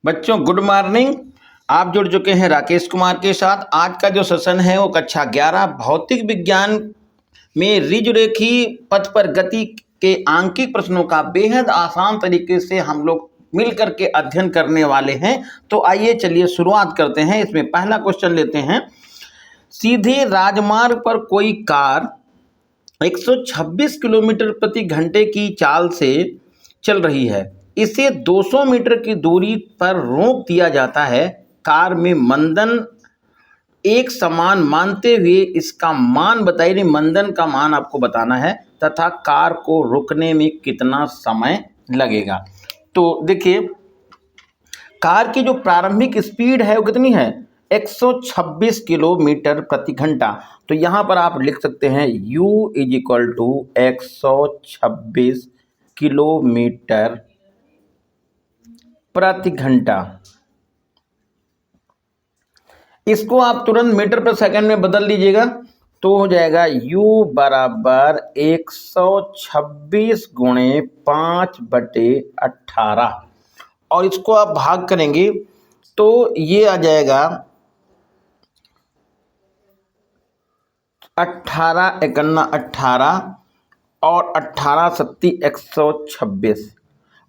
बच्चों good morning. आप जुड़ चुके हैं राकेश कुमार के साथ। आज का जो सेशन है वो कक्षा 11 भौतिक विज्ञान में ऋजुरेखी पथ पर गति के आंकिक प्रश्नों का बेहद आसान तरीके से हम लोग मिल करके अध्ययन करने वाले हैं। तो आइए चलिए शुरुआत करते हैं। इसमें पहला क्वेश्चन लेते हैं। सीधे राजमार्ग पर कोई कार 126 किलोमीटर प्रति घंटे की चाल से चल रही है। इसे 200 मीटर की दूरी पर रोक दिया जाता है। कार में मंदन एक समान मानते हुए इसका मान बताइए। मंदन का मान आपको बताना है तथा कार को रुकने में कितना समय लगेगा। तो देखिए, कार की जो प्रारंभिक स्पीड है वो कितनी है? 126 किलोमीटर प्रति घंटा। तो यहाँ पर आप लिख सकते हैं u is equal to 126 kilometre प्रति घंटा। इसको आप तुरंत मीटर पर सेकंड में बदल दीजिएगा तो हो जाएगा u बराबर 126 गुणे 5/18 और इसको आप भाग करेंगे तो ये आ जाएगा 18 एकन्ना 18 और 18 सत्ती 126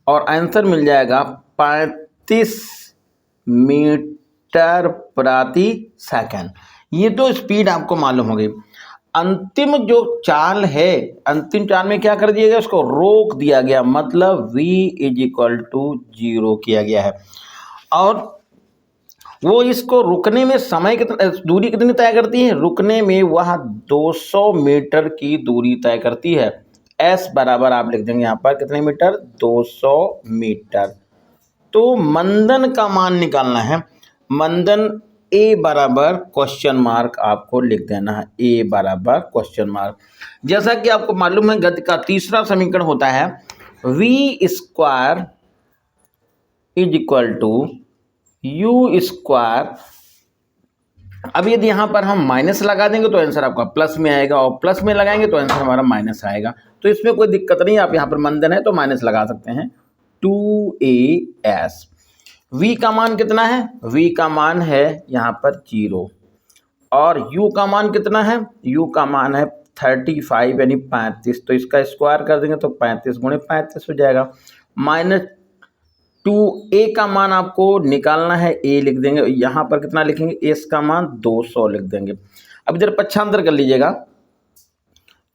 और आंसर मिल जाएगा 35 मीटर प्रति सेकंड। ये तो स्पीड आपको मालूम होगी। अंतिम जो चाल है, अंतिम चाल में क्या कर दिया गया? उसको रोक दिया गया, मतलब v इज इक्वल टू 0 किया गया है। और वो इसको रुकने में समय कितना, दूरी कितनी तय करती है? रुकने में वह 200 मीटर की दूरी तय करती है। s बराबर आप लिख देंगे यहाँ पर कितने मीटर? 200 मीटर। तो मंदन का मान निकालना है। मंदन a बराबर क्वेश्चन मार्क आपको लिख देना है। a बराबर क्वेश्चन मार्क। जैसा कि आपको मालूम है गति का तीसरा समीकरण होता है v square is equal to u square. अब यदि यहाँ पर हम माइनस लगा देंगे तो आंसर आपका प्लस में आएगा और प्लस में लगाएंगे तो आंसर हमारा माइनस आएगा। तो इसमें कोई दिक्कत नहीं, आप यहाँ पर मंदन है तो माइनस लगा सकते हैं। 2as। v का मान कितना है? v का मान है यहाँ पर 0 और u का मान कितना है? u का मान है 35 यानी 35। तो इसका स्क्वायर कर देंगे तो 35 गुणे 35 हो जाएगा। माइनस 2a का मान आपको निकालना है, a लिख देंगे। यहाँ पर कितना लिखेंगे? s का मान 200 लिख देंगे। अब इधर पक्षांतर कर लीजिएगा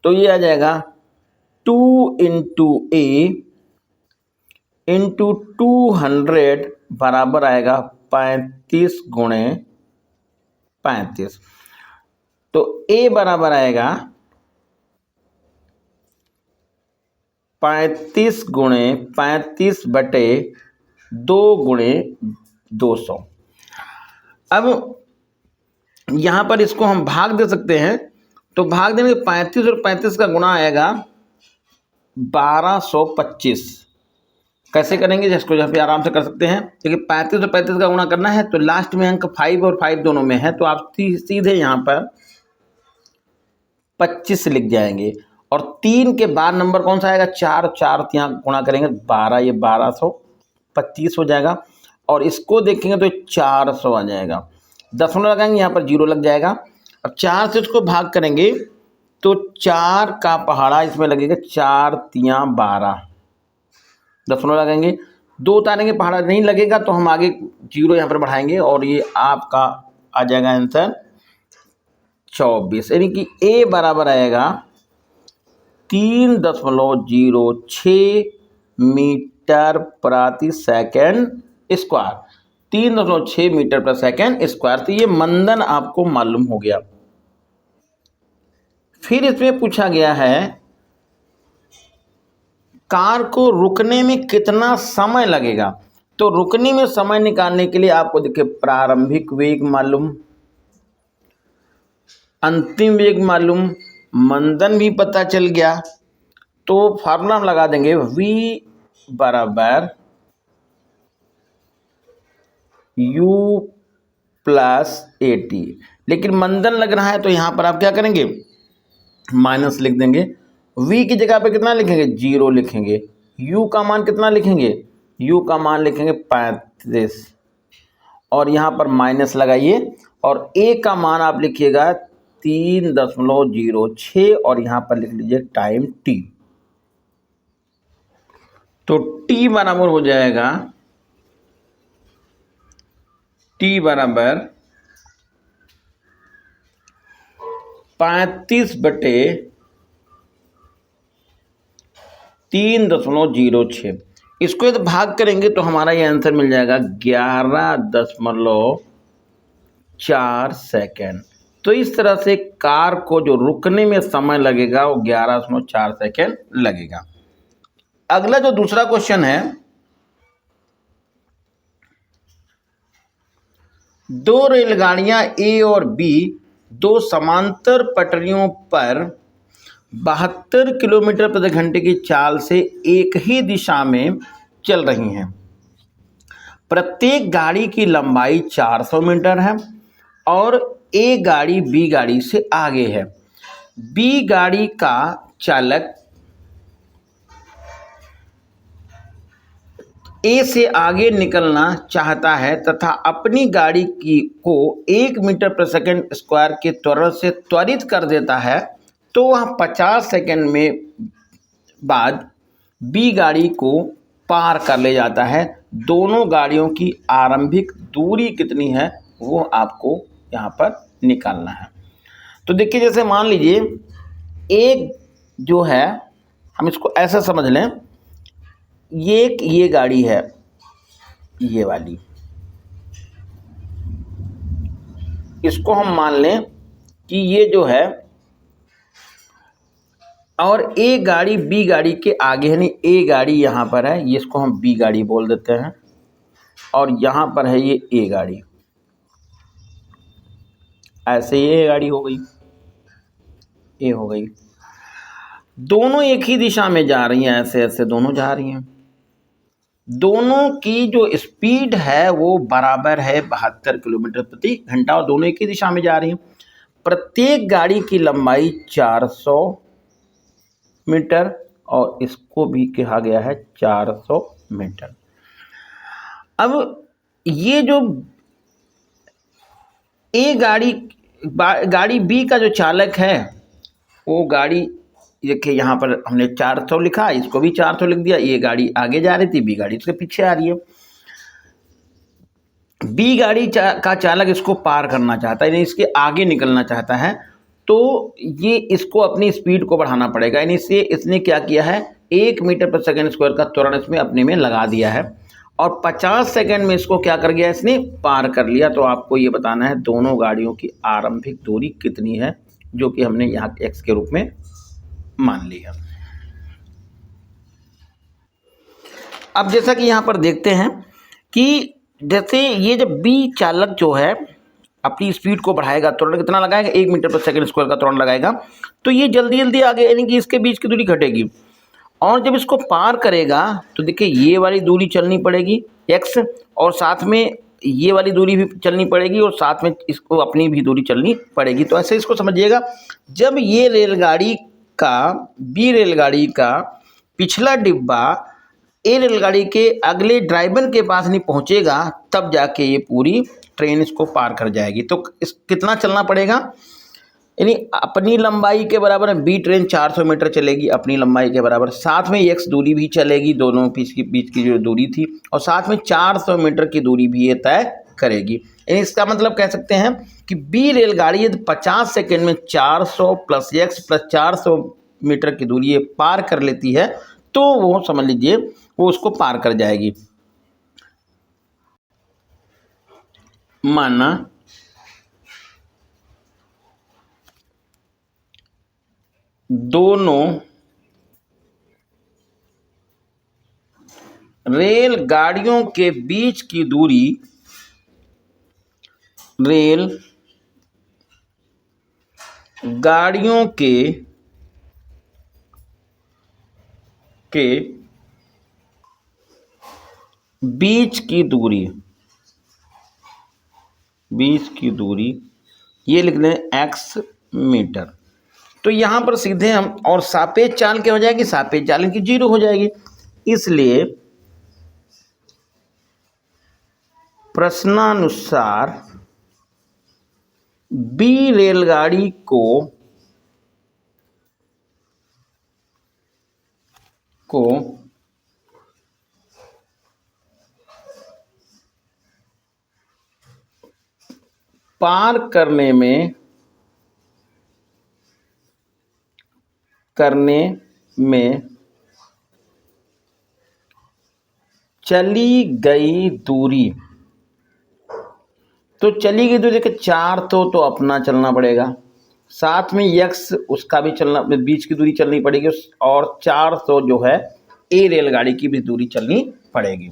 तो ये आ जाएगा 2 इंटू a इंटू 200 बराबर आएगा 35 गुणे 35। तो a बराबर आएगा 35 गुणे 35 बटे 2 गुणे 200। अब यहाँ पर इसको हम भाग दे सकते हैं तो भाग देंगे 35 और 35 का गुणा आएगा 1225। कैसे करेंगे? जिसको यहाँ पे आराम से कर सकते हैं, क्योंकि 35 और 35 का गुणा करना है तो लास्ट में अंक 5 और 5 दोनों में है तो आप सीधे यहाँ पर 25 लिख जाएंगे और 3 के बाद नंबर कौन सा आएगा? 4 4 यहाँ गुणा करेंगे 12, ये 1225 हो जाएगा और इसको देखेंगे तो 400 आ जाएगा। दशमलव लगाएंगे यहाँ पर 0 लग जाएगा। अब 4 से उसको भाग करेंगे तो 4 का पहाड़ा इसमें लगेगा 4 तियाँ 12। दशमलव लगाएंगे, 2 उतारेंगे, पहाड़ा नहीं लगेगा तो हम आगे 0 यहाँ पर बढ़ाएंगे और ये आपका आ जाएगा आंसर 24। यानी कि a बराबर आएगा 3.06 मीटर प्रति सेकंड स्क्वायर। 3.6 मीटर प्रति सेकंड स्क्वायर। तो ये मंदन आपको मालूम हो गया। फिर इसमें पूछा गया है कार को रुकने में कितना समय लगेगा। तो रुकने में समय निकालने के लिए आपको देखिए प्रारंभिक वेग मालूम, अंतिम वेग मालूम, मंदन भी पता चल गया। तो फार्मूला हम लगा देंगे v बराबर u प्लस at। लेकिन मंदन लग रहा है तो यहाँ पर आप क्या करेंगे? माइनस लिख देंगे। v की जगह पे कितना लिखेंगे? 0 लिखेंगे। u का मान कितना लिखेंगे? u का मान लिखेंगे 35 और यहाँ पर माइनस लगाइए और a का मान आप लिखिएगा 3.06 और यहाँ पर लिख लीजिए टाइम t। तो t बराबर हो जाएगा t बराबर 35/3.06। इसको यदि भाग करेंगे तो हमारा ये आंसर मिल जाएगा 11.4 सेकेंड। तो इस तरह से कार को जो रुकने में समय लगेगा वो 11.4 सेकेंड लगेगा। अगला जो दूसरा क्वेश्चन है, दो रेलगाड़ियां ए और बी दो समांतर पटरियों पर 72 किलोमीटर प्रति घंटे की चाल से एक ही दिशा में चल रही हैं। प्रत्येक गाड़ी की लंबाई 400 मीटर है और ए गाड़ी बी गाड़ी से आगे है। बी गाड़ी का चालक ए से आगे निकलना चाहता है तथा अपनी गाड़ी को 1 मीटर प्रति सेकंड स्क्वायर के त्वरण से त्वरित कर देता है, तो वह 50 सेकंड में बाद बी गाड़ी को पार कर ले जाता है। दोनों गाड़ियों की आरंभिक दूरी कितनी है वो आपको यहाँ पर निकालना है। तो देखिए, जैसे मान लीजिए एक जो है, हम इसको ऐसा समझ लें, ये गाड़ी है, ये वाली, इसको हम मान लें कि ये जो है, और ए गाड़ी बी गाड़ी के आगे है, नहीं ए गाड़ी यहाँ पर है, ये इसको हम बी गाड़ी बोल देते हैं, और यहाँ पर है ये ए गाड़ी। ऐसे ये गाड़ी हो गई, ए हो गई। दोनों एक ही दिशा में जा रही हैं, ऐसे ऐसे दोनों जा रही हैं। दोनों की जो स्पीड है वो बराबर है 72 किलोमीटर प्रति घंटा और दोनों एक ही दिशा में जा रही हैं। प्रत्येक गाड़ी की लंबाई 400 मीटर और इसको भी कहा गया है 400 मीटर। अब ये जो ए गाड़ी बी का जो चालक है वो गाड़ी, देखिए यहाँ पर हमने 400 लिखा, इसको भी 400 लिख दिया। ये गाड़ी आगे जा रही थी, बी गाड़ी इसके पीछे आ रही है। बी गाड़ी का चालक इसको पार करना चाहता है, यानी इसके आगे निकलना चाहता है, तो ये इसको अपनी स्पीड को बढ़ाना पड़ेगा। यानी इसने क्या किया है, 1 मीटर प्रति सेकंड स्क्वायर का त्वरण इसमें अपने में लगा दिया है और 50 सेकंड में इसको क्या कर गया, इसने पार कर लिया। तो आपको ये बताना है दोनों गाड़ियों की आरंभिक दूरी कितनी है, जो कि हमने यहाँ x के रूप में मान लिया। अब जैसा कि यहाँ पर देखते हैं कि जैसे ये जब बी चालक जो है अपनी स्पीड को बढ़ाएगा, त्वरण कितना लगाएगा, 1 मीटर प्रति सेकंड स्क्वायर का त्वरण लगाएगा, तो ये जल्दी जल्दी आगे, यानी कि इसके बीच की दूरी घटेगी। और जब इसको पार करेगा तो देखिए ये वाली दूरी चलनी पड़ेगी x, और साथ में ये वाली दूरी भी चलनी पड़ेगी और साथ में इसको अपनी भी दूरी चलनी पड़ेगी। तो ऐसे इसको समझिएगा, जब ये रेलगाड़ी का, बी रेलगाड़ी का पिछला डिब्बा ए रेलगाड़ी के अगले ड्राइवर के पास नहीं पहुंचेगा, तब जाके ये पूरी ट्रेन इसको पार कर जाएगी। तो इस कितना चलना पड़ेगा, यानी अपनी लंबाई के बराबर बी ट्रेन 400 मीटर चलेगी अपनी लंबाई के बराबर, साथ में x दूरी भी चलेगी, दोनों बीच की जो दूरी थी, और साथ में 400 मीटर की दूरी भी ये तय करेगी। यानी इसका मतलब कह सकते हैं कि बी रेलगाड़ी यदि 50 सेकंड में 400 प्लस x प्लस 400 मीटर की दूरी ये पार कर लेती है, तो वो समझ लीजिए वो उसको पार कर जाएगी। माना दोनों रेलगाड़ियों के बीच की दूरी, रेल गाड़ियों के बीच की दूरी ये लिख दें x मीटर। तो यहाँ पर सीधे हम, और सापेक्ष चाल क्या हो जाएगी, सापेक्ष चाल की 0 हो जाएगी। इसलिए प्रश्नानुसार बी रेलगाड़ी को पार करने में चली गई दूरी, तो चली गई दूरी के 4 तो अपना चलना पड़ेगा, साथ में x उसका भी चलना, बीच की दूरी चलनी पड़ेगी, और 400 जो है ए रेलगाड़ी की भी दूरी चलनी पड़ेगी।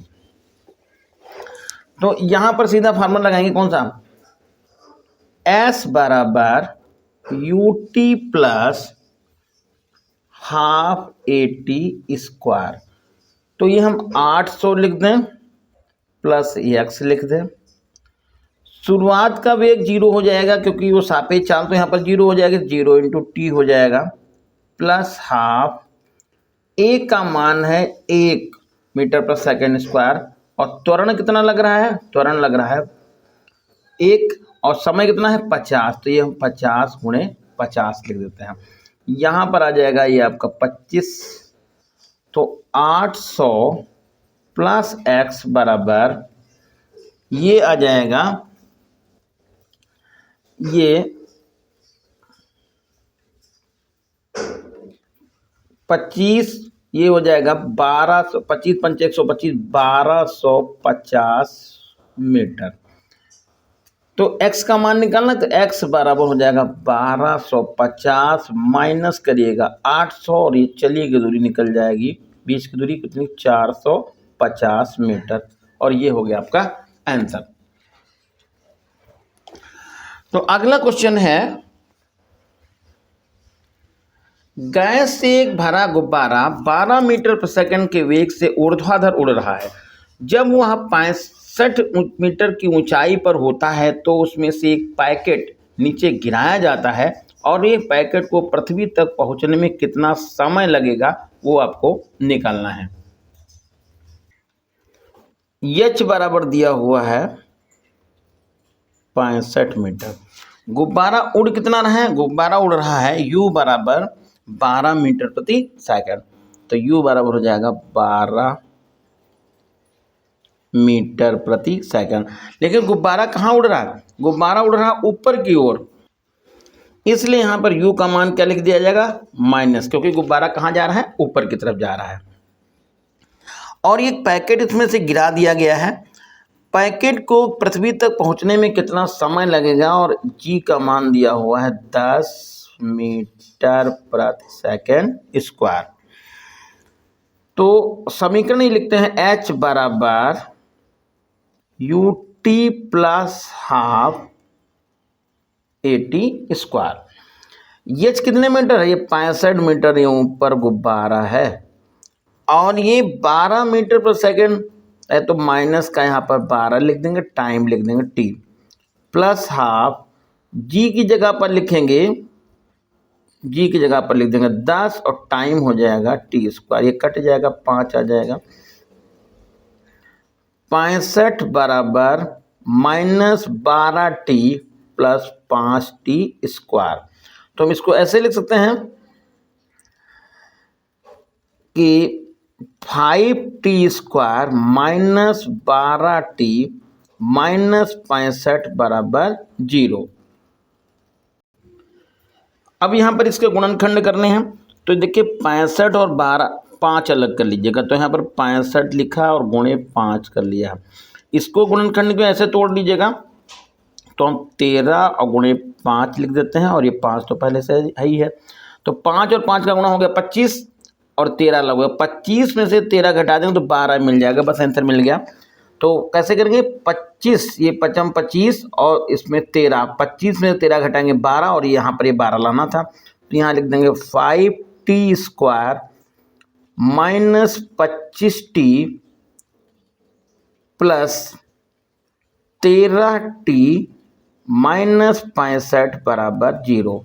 तो यहां पर सीधा फार्मूला लगाएंगे कौन सा, s बराबर ut plus half AT square. तो ये हम 800 लिख दें प्लस x लिख दें। शुरुआत का वेग 0 हो जाएगा क्योंकि वो सापेक्ष चाल, तो यहाँ पर 0 हो जाएगा, 0 इंटू टी हो जाएगा, प्लस हाफ ए का मान है 1 मीटर पर सेकेंड स्क्वायर, और त्वरण कितना लग रहा है, त्वरण लग रहा है 1, और समय कितना है 50, तो ये हम 50 गुणे 50 लिख देते हैं। यहाँ पर आ जाएगा ये आपका 25, तो 800 प्लस x बराबर ये आ जाएगा, ये 25, ये हो जाएगा 1200, 25 पंच 125, 1250 मीटर। तो x का मान निकालना, तो x बराबर हो जाएगा 1250 माइनस करिएगा 800, और ये चली की दूरी निकल जाएगी, बीच की दूरी कितनी 450 मीटर, और ये हो गया आपका आंसर। तो अगला क्वेश्चन है, गैस से एक भरा गुब्बारा 12 मीटर प्रति सेकंड के वेग से ऊर्ध्वाधर उड़ रहा है। जब वह 65 मीटर की ऊंचाई पर होता है तो उसमें से एक पैकेट नीचे गिराया जाता है, और ये पैकेट को पृथ्वी तक पहुंचने में कितना समय लगेगा वो आपको निकालना है। h बराबर दिया हुआ है 65 मीटर। गुब्बारा उड़ कितना रहा है, गुब्बारा उड़ रहा है u बराबर 12 मीटर प्रति सेकंड, तो u बराबर हो जाएगा 12 मीटर प्रति सेकंड। लेकिन गुब्बारा कहाँ उड़ रहा है, गुब्बारा उड़ रहा है ऊपर की ओर, इसलिए यहाँ पर u का मान क्या लिख दिया जाएगा, माइनस, क्योंकि गुब्बारा कहाँ जा रहा है, ऊपर की तरफ जा रहा है। और ये पैकेट इसमें से गिरा दिया गया है, पैकेट को पृथ्वी तक पहुंचने में कितना समय लगेगा, और g का मान दिया हुआ है 10 मीटर प्रति सेकंड स्क्वायर। तो समीकरण ही लिखते हैं, h बराबर ut plus half AT square. h कितने मीटर है, ये 65 मीटर, ये ऊपर गुब्बारा है, और ये 12 मीटर पर सेकंड है, तो माइनस का यहाँ पर 12 लिख देंगे, टाइम लिख देंगे t, प्लस हाफ g की जगह पर लिखेंगे, g की जगह पर लिख देंगे 10, और टाइम हो जाएगा t स्क्वायर, ये कट जाएगा 5 आ जाएगा, 65 बराबर minus 12t plus 5t square. तो हम इसको ऐसे लिख सकते हैं कि 5t square minus 12t minus 65 बराबर 0। अब यहाँ पर इसके गुणनखंड करने हैं, तो देखिए 65 और 12, 5 अलग कर लीजिएगा, तो यहाँ पर 65 लिखा और गुणे 5 कर लिया। इसको गुणनखंड को ऐसे तोड़ लीजिएगा, तो हम 13 और गुणे 5 लिख देते हैं, और ये 5 तो पहले से है ही है, तो 5 और 5 का गुणा हो गया 25, और 13 अलग हो गया, 25 में से 13 घटा देंगे तो 12 मिल जाएगा, बस आंसर मिल गया। तो कैसे करेंगे, 25, ये 55 25, और इसमें 13, 25 में 13 घटाएंगे 12, और यहाँ पर ये 12 लाना था, तो यहाँ लिख देंगे 5t square minus 25t plus 13t minus 65 बराबर 0।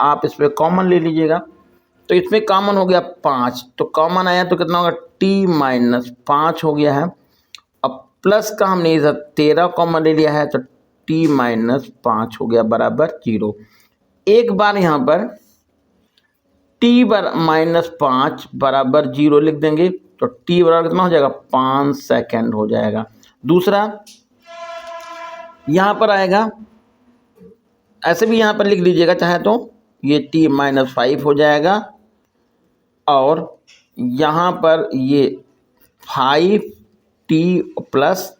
आप इसमें कॉमन ले लीजिएगा, तो इसमें कॉमन हो गया 5, तो कॉमन आया तो कितना होगा, t माइनस 5 हो गया है। अब प्लस का हमने इधर 13 कॉमन ले लिया है, तो t माइनस 5 हो गया बराबर 0। एक बार यहाँ पर t माइनस 5 बराबर 0 लिख देंगे, तो t बराबर कितना हो जाएगा, 5 सेकेंड हो जाएगा। दूसरा यहाँ पर आएगा, ऐसे भी यहाँ पर लिख लीजिएगा चाहे तो, ये t माइनस 5 हो जाएगा, और यहाँ पर ये 5t प्लस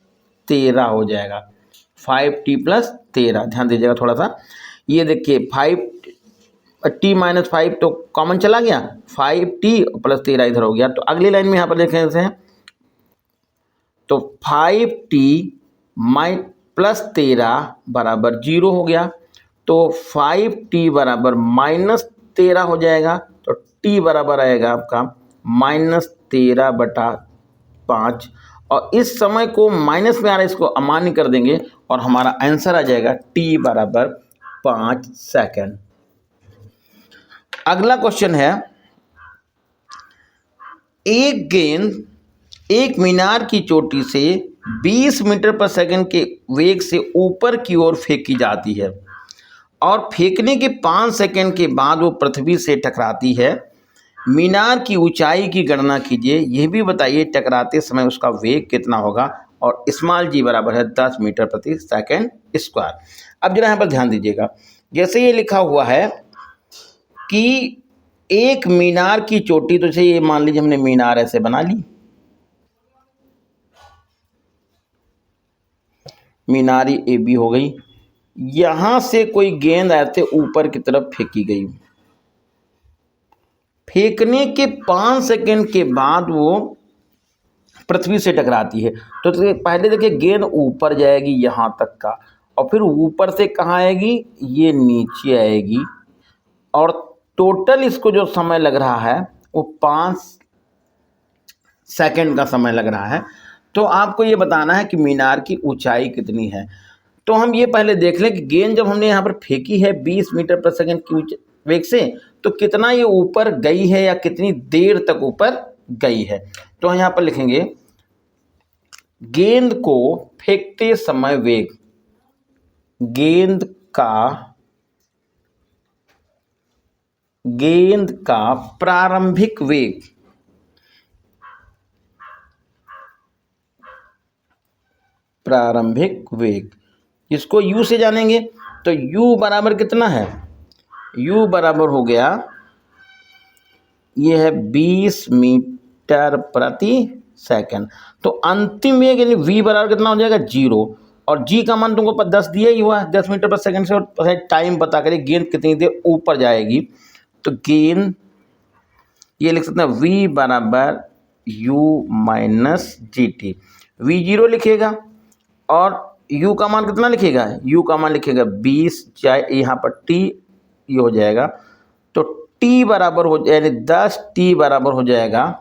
13 हो जाएगा, 5t प्लस 13। ध्यान दीजिएगा थोड़ा सा, ये देखिए 5t माइनस 5 तो कॉमन चला गया, 5t प्लस 13 इधर हो गया। तो अगली लाइन में यहाँ पर देखें इसे, तो 5t प्लस 13 बराबर 0 हो गया, तो 5t बराबर माइनस 13 हो जाएगा, तो t बराबर आएगा आपका माइनस 13/5। और इस समय को माइनस में आ रहा है, इसको अमान्य कर देंगे और हमारा आंसर आ जाएगा t बराबर 5 सेकेंड। अगला क्वेश्चन है, एक गेंद एक मीनार की चोटी से 20 मीटर पर सेकंड के वेग से ऊपर की ओर फेंकी जाती है और फेंकने के 5 सेकंड के बाद वो पृथ्वी से टकराती है। मीनार की ऊंचाई की गणना कीजिए, यह भी बताइए टकराते समय उसका वेग कितना होगा, और स्मॉल g बराबर है 10 मीटर प्रति सेकंड स्क्वायर। अब जरा यहाँ पर ध्यान दीजिएगा, जैसे ये लिखा हुआ है कि एक मीनार की चोटी, तो ये मान लीजिए हमने मीनार ऐसे बना ली, मीनारी ए बी हो गई, यहां से कोई गेंद ऐसे ऊपर की तरफ फेंकी गई, फेंकने के 5 सेकंड के बाद वो पृथ्वी से टकराती है। तो पहले देखिए गेंद ऊपर जाएगी यहाँ तक का, और फिर ऊपर से कहाँ आएगी, ये नीचे आएगी, और टोटल इसको जो समय लग रहा है वो 5 सेकंड का समय लग रहा है। तो आपको ये बताना है कि मीनार की ऊंचाई कितनी है। तो हम ये पहले देख लें कि गेंद जब हमने यहाँ पर फेंकी है 20 मीटर पर सेकंड की वेग से, तो कितना ये ऊपर गई है या कितनी देर तक ऊपर गई है। तो यहाँ पर लिखेंगे गेंद को फेंकते समय वेग, गेंद का प्रारंभिक वेग, इसको u से जानेंगे, तो u बराबर कितना है, u बराबर हो गया, ये है 20 मीटर प्रति सेकंड। तो अंतिम वेग यानी v बराबर कितना हो जाएगा, 0, और g का मान तुमको 10 दिया ही हुआ है, 10 मीटर पर सेकंड से, और टाइम पता करिए गेंद कितनी देर ऊपर जाएगी। तो गेंद ये लिख सकते हैं v बराबर u minus G T, v0 लिखेगा, और u का मान कितना लिखेगा, u का मान लिखेगा 20, चाहे यहाँ पर t ये हो जाएगा, तो t बराबर हो यानी 10t बराबर हो जाएगा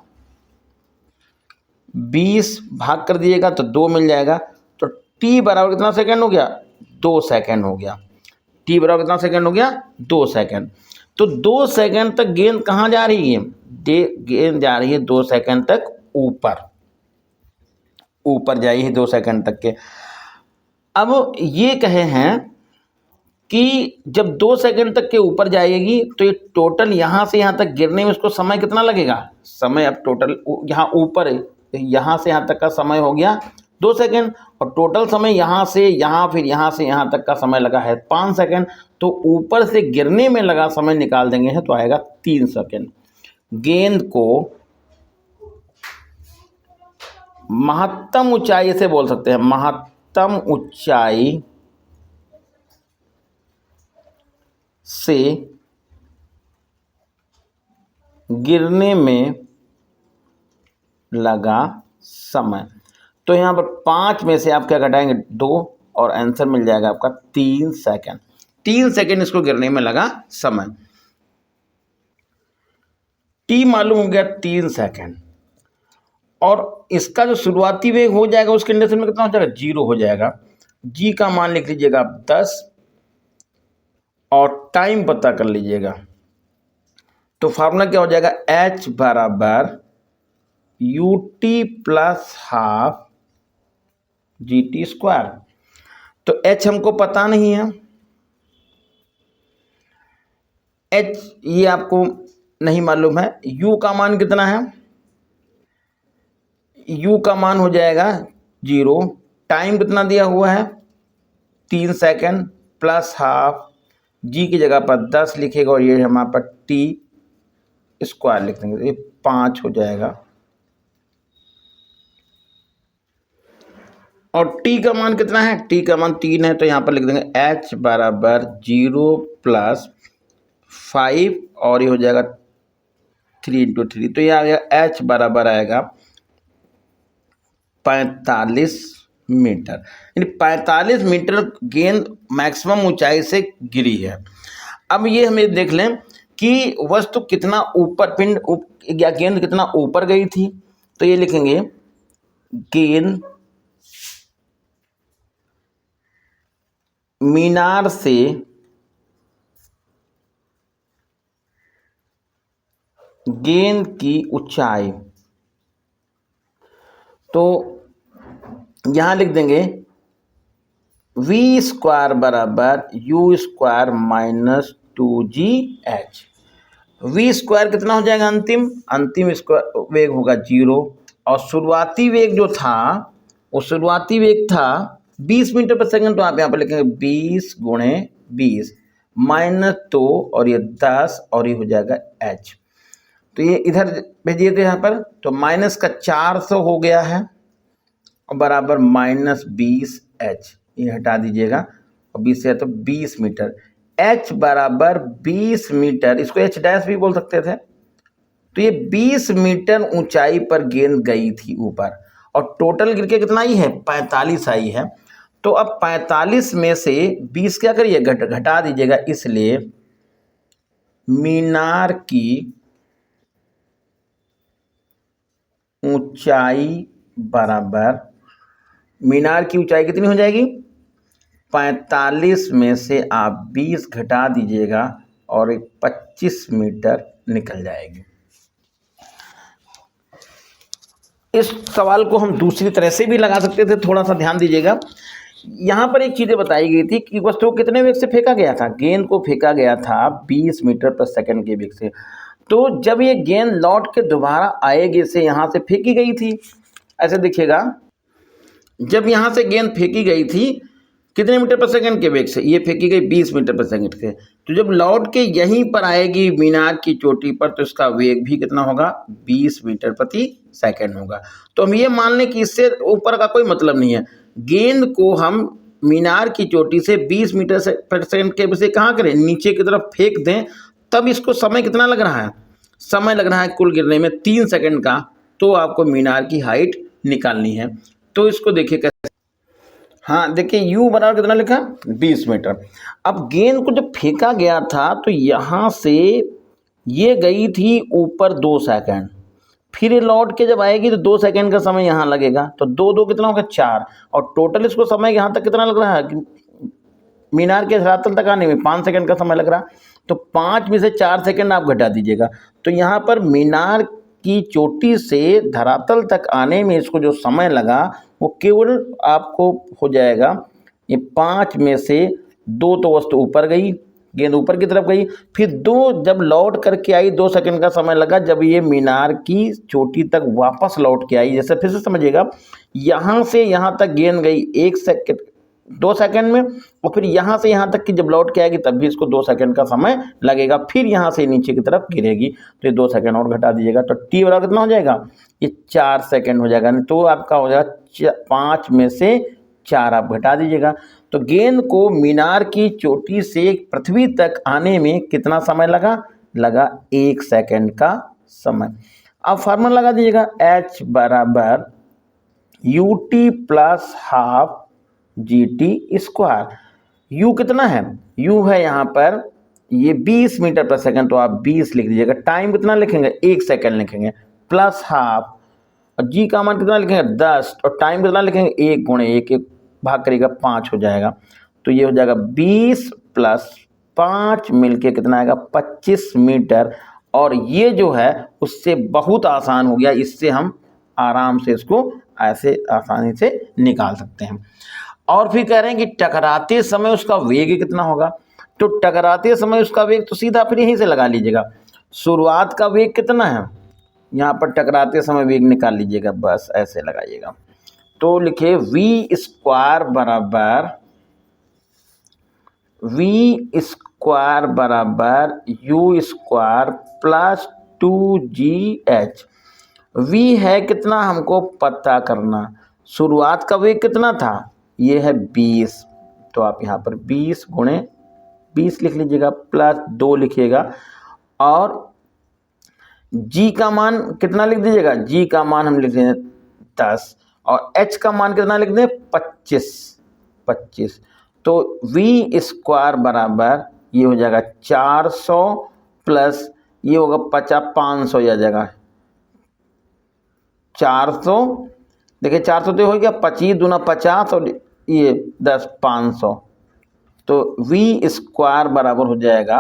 20 भाग कर दिएगा तो 2 मिल जाएगा, तो t बराबर कितना सेकंड हो गया, 2 सेकंड हो गया। t बराबर कितना सेकंड हो गया, 2 सेकंड। तो 2 सेकंड तक गेंद कहाँ जा रही है, गेंद जा रही है 2 सेकंड तक ऊपर जाई है 2 सेकंड तक के। अब ये कहे हैं कि जब 2 सेकंड तक के ऊपर जाएगी तो ये टोटल यहाँ से यहाँ तक गिरने में उसको समय कितना लगेगा, समय अब टोटल यहाँ ऊपर यहाँ से यहाँ तक का समय हो गया 2 सेकंड, और टोटल समय यहाँ से यहाँ फिर यहाँ से यहाँ तक का समय लगा है 5 सेकंड। तो ऊपर से गिरने में लगा समय निकाल देंगे हैं तो आएगा 3 सेकंड। गेंद को महत्तम ऊंचाई से बोल सकते हैं, महत्तम ऊंचाई से गिरने में लगा समय। तो यहाँ पर 5 में से आप क्या घटाएंगे, 2, और आंसर मिल जाएगा आपका 3 सेकंड। 3 सेकंड इसको गिरने में लगा समय। टी मालूम हो गया 3 सेकंड, और इसका जो शुरुआती वेग हो जाएगा उस कंडीशन में कितना हो जाएगा, 0 हो जाएगा। जी का मान लिख लीजिएगा आप 10, और टाइम पता कर लीजिएगा। तो फार्मूला क्या हो जाएगा, h बराबर ut plus half GT square. तो H हमको पता नहीं है, H ये आपको नहीं मालूम है। U का मान कितना है? U का मान हो जाएगा 0। टाइम कितना दिया हुआ है? 3 सेकंड प्लस हाफ, G की जगह पर 10 लिखेगा और ये हमारे पर T स्क्वायर लिख देंगे, तो ये 5 हो जाएगा। और T का मान कितना है? T का मान 3 है, तो यहाँ पर लिख देंगे H बराबर 0 प्लस 5 और ये हो जाएगा 3 × 3, तो ये आ गया H बराबर आएगा 45 मीटर। यानी 45 मीटर गेंद मैक्सिमम ऊंचाई से गिरी है। अब ये हमें देख लें कि वस्तु कितना ऊपर, या गेंद कितना ऊपर गई थी। तो ये लिखेंगे गेंद मीनार से गेंद की ऊंचाई, तो यहां लिख देंगे V स्क्वायर बराबर U square minus 2GH। V square कितना हो जाएगा? अंतिम स्क्वायर वेग होगा 0, और शुरुआती वेग जो था वो शुरुआती वेग था 20 मीटर पर सेकंड, तो आप यहाँ पर लिखेंगे 20 × 20 माइनस 2 और ये 10 और ये हो जाएगा H। तो ये इधर भेजिए थे यहाँ पर, तो माइनस का 400 हो गया है और बराबर माइनस 20H, ये हटा दीजिएगा और 20 से है तो 20 मीटर। H बराबर 20 मीटर, इसको H डैश भी बोल सकते थे। तो ये 20 मीटर ऊंचाई पर गेंद गई थी ऊपर, और टोटल गिर के कितना आई है? 45 आई है। तो अब 45 में से 20 क्या करिए? घटा दीजिएगा, इसलिए मीनार की ऊंचाई बराबर, मीनार की ऊंचाई कितनी हो जाएगी? 45 में से आप 20 घटा दीजिएगा और एक 25 मीटर निकल जाएगी। इस सवाल को हम दूसरी तरह से भी लगा सकते थे, थोड़ा सा ध्यान दीजिएगा। यहाँ पर एक चीज़ें बताई गई थी कि वस्तु को कितने वेग से फेंका गया था। गेंद को फेंका गया था 20 मीटर पर सेकंड के वेग से। तो जब ये गेंद लौट के दोबारा आएगी से यहाँ से फेंकी गई थी, ऐसे देखिएगा, जब यहाँ से गेंद फेंकी गई थी कितने मीटर पर सेकंड के वेग से? ये फेंकी गई 20 मीटर पर सेकंड से। तो जब लौट के यहीं पर आएगी मीनार की चोटी पर, तो इसका वेग भी कितना होगा? 20 मीटर प्रति सेकंड होगा। तो हम ये मान लें कि इससे ऊपर का कोई मतलब नहीं है। गेंद को हम मीनार की चोटी से 20 मीटर पर सेकंड के वेग से कहाँ करें? नीचे की तरफ फेंक दें, तब इसको समय कितना लग रहा है? समय लग रहा है कुल गिरने में 3 सेकंड का। तो आपको मीनार की हाइट निकालनी है। तो इसको देखिए कैसे। हाँ देखिए, U बराबर कितना लिखा? 20 मीटर। अब गेंद को जब फेंका गया था तो यहाँ से ये गई थी ऊपर 2 सेकंड, फिर ये लौट के जब आएगी तो 2 सेकंड का समय यहाँ लगेगा, तो 2 कितना होगा? 4, और टोटल इसको समय यहाँ तक कितना लग रहा है? मीनार के धरातल तक आने में 5 सेकंड का समय लग रहा। तो 5 में से 4 सेकंड आप घटा दीजिएगा, तो यहाँ पर मीनार की चोटी से धरातल तक आने में इसको जो समय लगा वो केवल आपको हो जाएगा, ये 5 में से 2 तो वस्तु ऊपर गई, गेंद ऊपर की तरफ गई, फिर 2 जब लौट करके आई 2 सेकंड का समय लगा जब ये मीनार की चोटी तक वापस लौट के आई। जैसे फिर से समझिएगा, यहाँ से यहाँ तक गेंद गई 1 सेकंड 2 सेकंड में, और फिर यहाँ से यहाँ तक की जब लौट के आएगी तब भी इसको 2 सेकंड का समय लगेगा, फिर यहाँ से नीचे की तरफ गिरेगी, तो ये 2 सेकंड और घटा दीजिएगा, तो T बराबर कितना हो जाएगा? ये 4 सेकंड हो जाएगा। तो आपका हो जाएगा 5 में से 4 आप घटा दीजिएगा। तो गेंद को मीनार की चोटी से पृथ्वी तक आने में कितना समय लगा 1 सेकंड का समय। अब फार्मूला लगा दीजिएगा, H बराबर UT plus half GT square. U कितना है? U है यहाँ पर ये 20 मीटर पर सेकंड, तो आप 20 लिख दीजिएगा। टाइम कितना लिखेंगे? 1 सेकंड लिखेंगे, प्लस हाफ, और G का मान कितना लिखेंगे? 10, और टाइम कितना लिखेंगे? 1 × 1, 1 भाग करेगा 5 हो जाएगा। तो ये हो जाएगा 20 प्लस 5 मिलके कितना आएगा? 25 मीटर। और ये जो है उससे बहुत आसान हो गया, इससे हम आराम से इसको ऐसे आसानी से निकाल सकते हैं। और फिर कह रहे हैं कि टकराते समय उसका वेग कितना होगा। तो टकराते समय उसका वेग तो सीधा फिर यहीं से लगा लीजिएगा, शुरुआत का वेग कितना है, यहाँ पर टकराते समय वेग निकाल लीजिएगा, बस ऐसे लगाइएगा। तो लिखिए वी स्क्वायर बराबर u square plus 2GH। V है कितना हमको पता करना, शुरुआत का वेग कितना था, ये है 20, तो आप यहाँ पर 20 गुणे 20 लिख लीजिएगा, प्लस 2 लिखिएगा, और जी का मान कितना लिख दीजिएगा, जी का मान हम लिख देंगे 10, और एच का मान कितना लिख दें 25। तो वी स्क्वायर बराबर ये हो जाएगा 400 प्लस ये होगा 50, 500 आ जाएगा 400। देखिए 400 तो हो गया, 25 दूना 50 और ये 10, 500। तो वी स्क्वायर बराबर हो जाएगा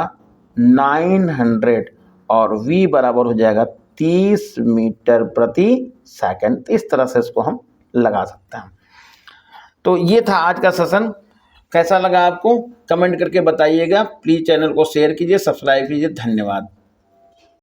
900 और वी बराबर हो जाएगा 30 मीटर प्रति सेकंड। इस तरह से इसको हम लगा सकते हैं। तो ये था आज का सेशन। कैसा लगा आपको कमेंट करके बताइएगा। प्लीज़ चैनल को शेयर कीजिए, सब्सक्राइब कीजिए। धन्यवाद।